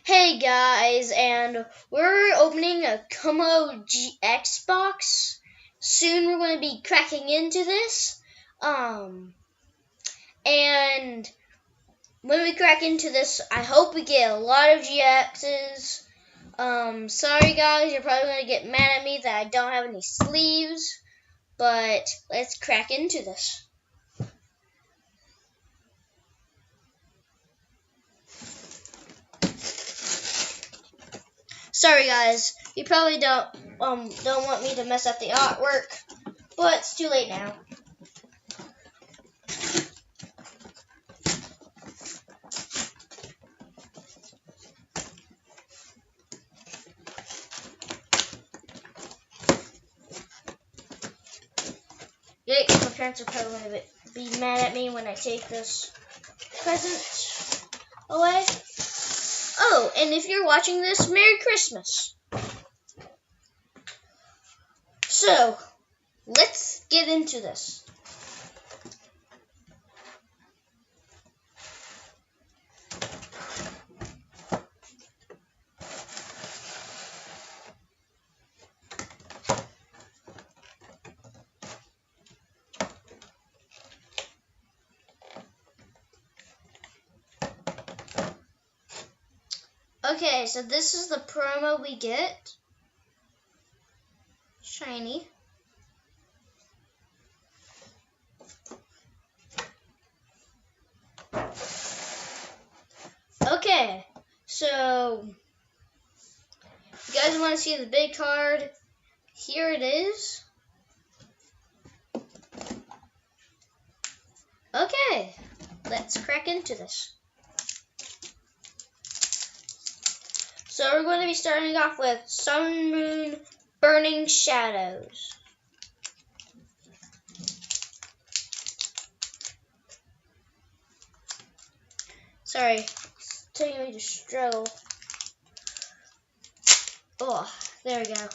Hey guys, and we're opening a Kommo-O GX box. Soon we're going to be cracking into this. And when we crack into this, I hope we get a lot of GXs. Sorry guys, you're probably going to get mad at me that I don't have any sleeves, but let's crack into this. Sorry guys, you probably don't want me to mess up the artwork, but it's too late now. Yikes, my parents are probably going to be mad at me when I take this present away. Oh, and if you're watching this, Merry Christmas. So, let's get into this. Okay, so this is the promo we get. Shiny. Okay, so if you guys want to see the big card, here it is. Okay, let's crack into this. So we're going to be starting off with Sun, Moon, Burning Shadows. Sorry, it's taking me to struggle. Oh, there we go.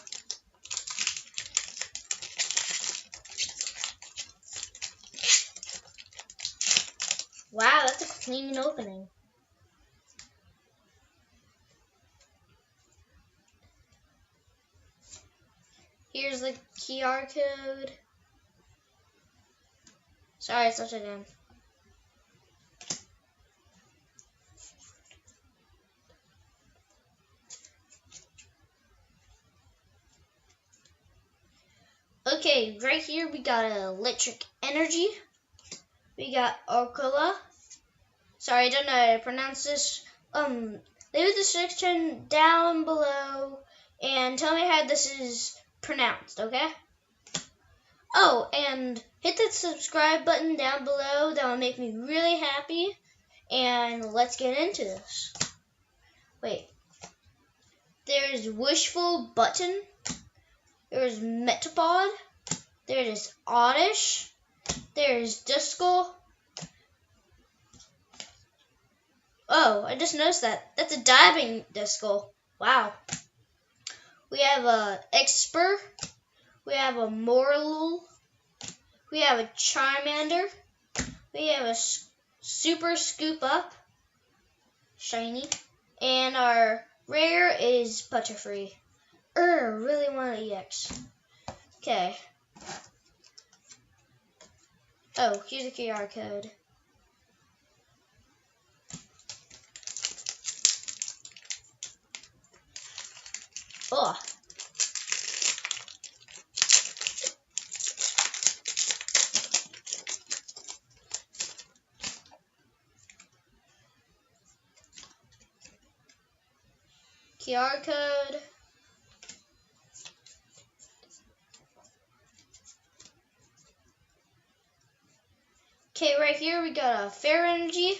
Wow, that's a clean opening. Here's the QR code. Sorry, it's upside down. Okay, right here we got Electric Energy. We got Orcola. Sorry, I don't know how to pronounce this. Leave a description down below and tell me how this is pronounced, okay? Oh, and hit that subscribe button down below. That will make me really happy. And let's get into this. Wait. There's Wishful Button. There's Metapod. There's Oddish. There's Duskull. Oh, I just noticed that. That's a diving Duskull. Wow. We have a Expert. We have a Morlul. We have a Charmander. We have a Super Scoop Up. Shiny. And our rare is Butterfree. Really want an EX. Okay. Oh, here's a QR code. Oh. QR code. Okay, right here we got a Fair Energy.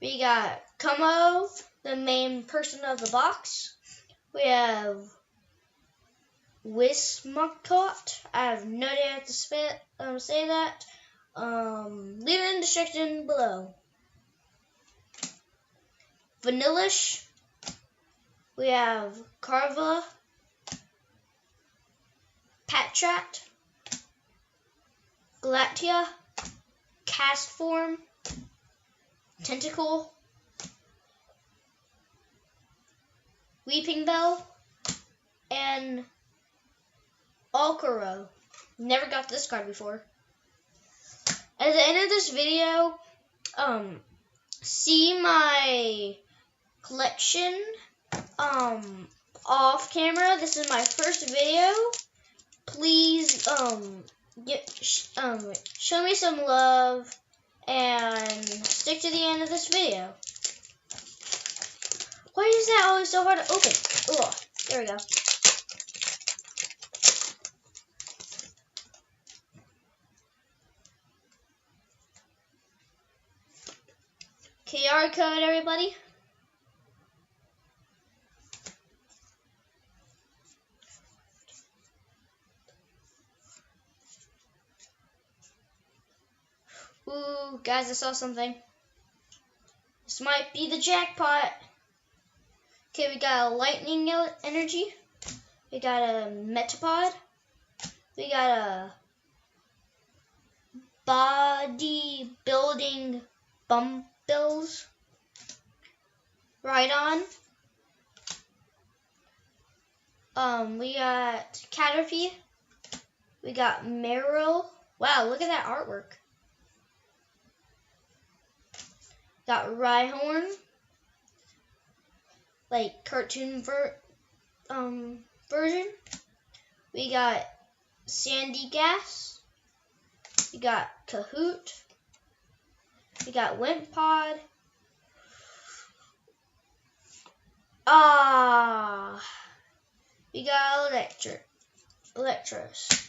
We got Kommo-O, the main person of the box. We have Wismacot. I have no idea how to say that. Leave it in the description below. Vanillish. We have Carva, Patrat, Galactia, Cast Form, Tentacle, Weeping Bell, and Okoro. Never got this card before. At the end of this video, see my collection off camera. This is my first video. Please show me some love and stick to the end of this video. Why is that always so hard to open? Oh, there we go. QR code, everybody. Ooh, guys, I saw something. This might be the jackpot. Okay, we got a lightning energy. We got a metapod. We got a bodybuilding Bumbills. Right on. We got Caterpie. We got Meryl. Wow, look at that artwork. Got Rhyhorn, like cartoon version. We got Sandy Gas. We got Kahoot. We got Wimpod. We got Electros.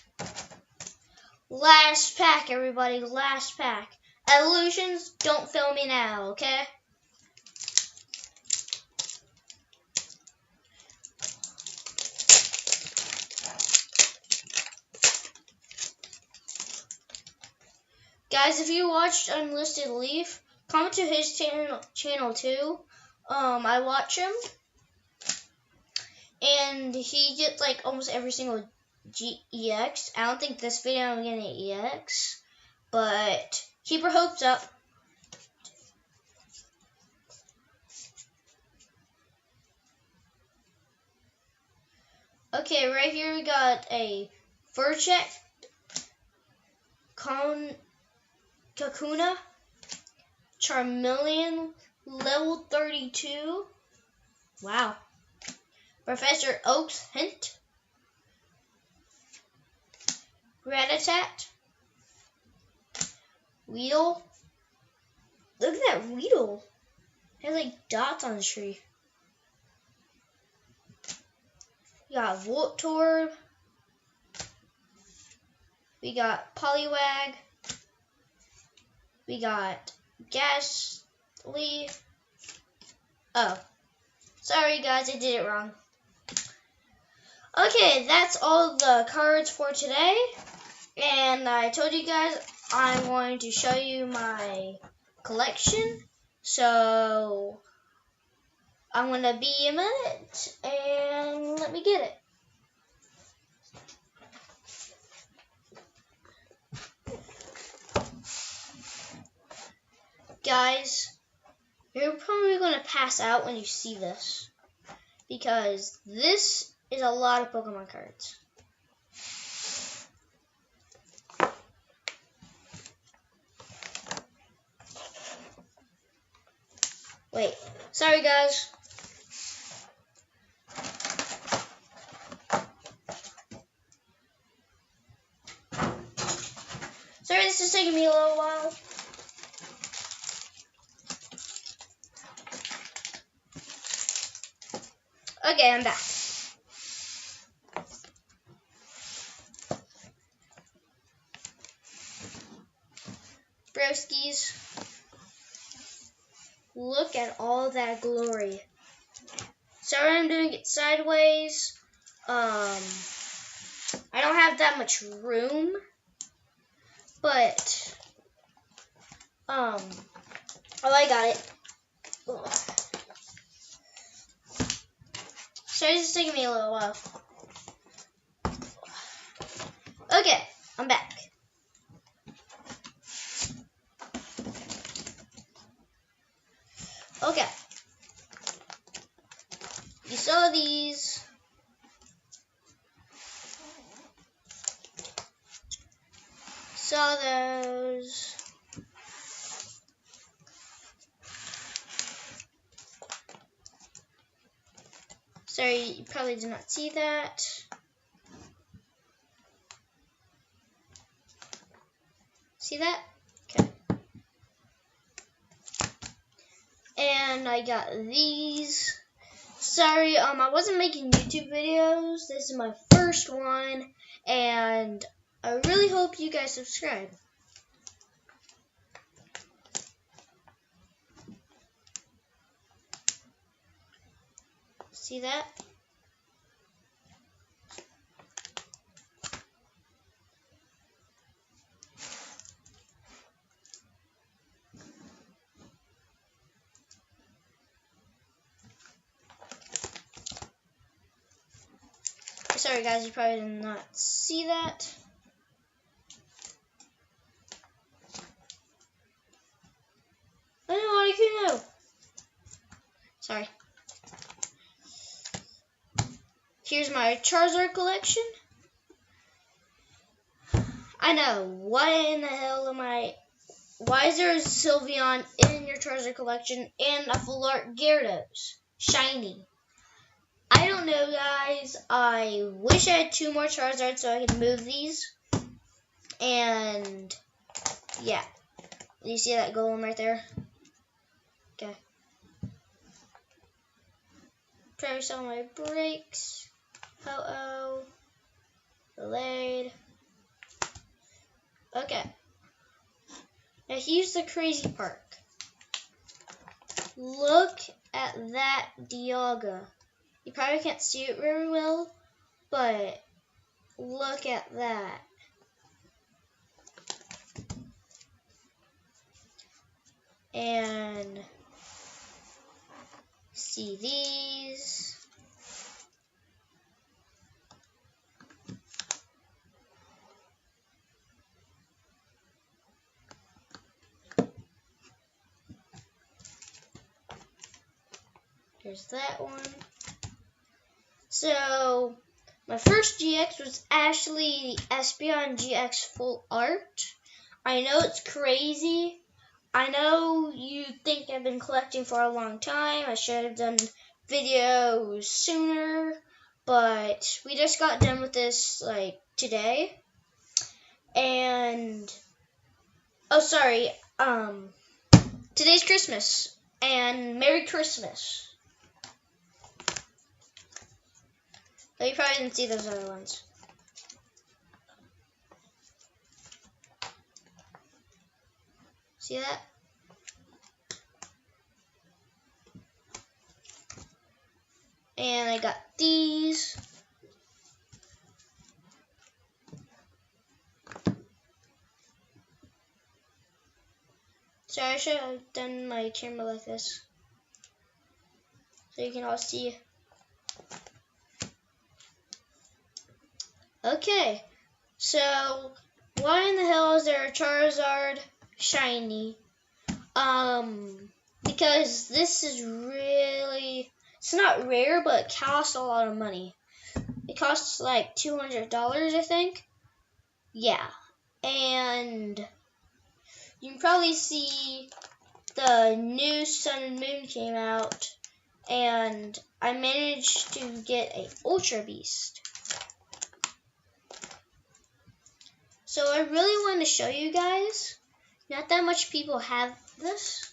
Last pack, everybody. Last pack. Evolutions, don't fail me now, okay? Guys, if you watched Unlisted Leaf, comment to his channel too. I watch him, and he gets like almost every single EX. I don't think this video I'm getting an EX, but keep your hopes up. Okay, right here we got a Furcheck, Kakuna, Charmeleon, level 32. Wow. Professor Oak's Hint. Gratatat. Weedle. Look at that Weedle. It has like dots on the tree. We got Voltorb. We got Poliwag. We got Ghastly. Oh, sorry guys, I did it wrong. Okay, that's all the cards for today. And I told you guys I'm going to show you my collection. So I'm going to be a minute and let me get it. Guys, you're probably going to pass out when you see this, because this is a lot of Pokemon cards. Wait, sorry guys. Sorry, this is taking me a little while. Okay, I'm back. Broskies, look at all that glory. Sorry I'm doing it sideways. I don't have that much room, but oh, I got it. Ugh. Sorry, this is taking me a little while. Okay, I'm back. Okay. You saw saw these. Saw those. Sorry, you probably did not see that. See that? Okay. And I got these. Sorry, I wasn't making YouTube videos. This is my first one, and I really hope you guys subscribe. See that? Sorry guys, you probably did not see that. I know, how do you know? Sorry. Here's my Charizard collection. I know, what in the hell am I? Why is there a Sylveon in your Charizard collection and a full art Gyarados? Shiny. I don't know, guys. I wish I had 2 more Charizards so I could move these. And, yeah. You see that golem right there? Okay. Press on my brakes. Kommo-O. Delayed. Okay. Now here's the crazy part. Look at that Dialga. You probably can't see it very well, but look at that. And see these. There's that one. So, my first GX was actually the Espeon GX Full Art. I know it's crazy. I know you think I've been collecting for a long time. I should have done videos sooner. But we just got done with this, like, today. And, oh, sorry. Today's Christmas. And Merry Christmas. Oh, you probably didn't see those other ones. See that? And I got these. So I should have done my camera like this, so you can all see. Okay, so why in the hell is there a Charizard shiny? Because this is really, it's not rare, but it costs a lot of money. It costs like $200, I think. Yeah, and you can probably see the new Sun and Moon came out, and I managed to get a Ultra Beast. So I really want to show you guys. Not that much people have this,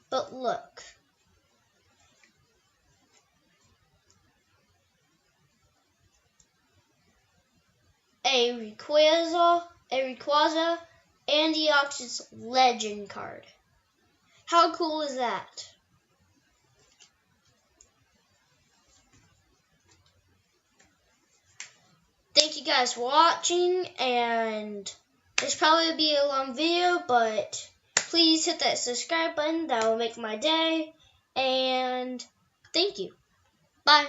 but look. A Rayquaza, and Deoxys Legend card. How cool is that? Thank you guys for watching, and this probably will be a long video, but please hit that subscribe button. That will make my day, and thank you. Bye.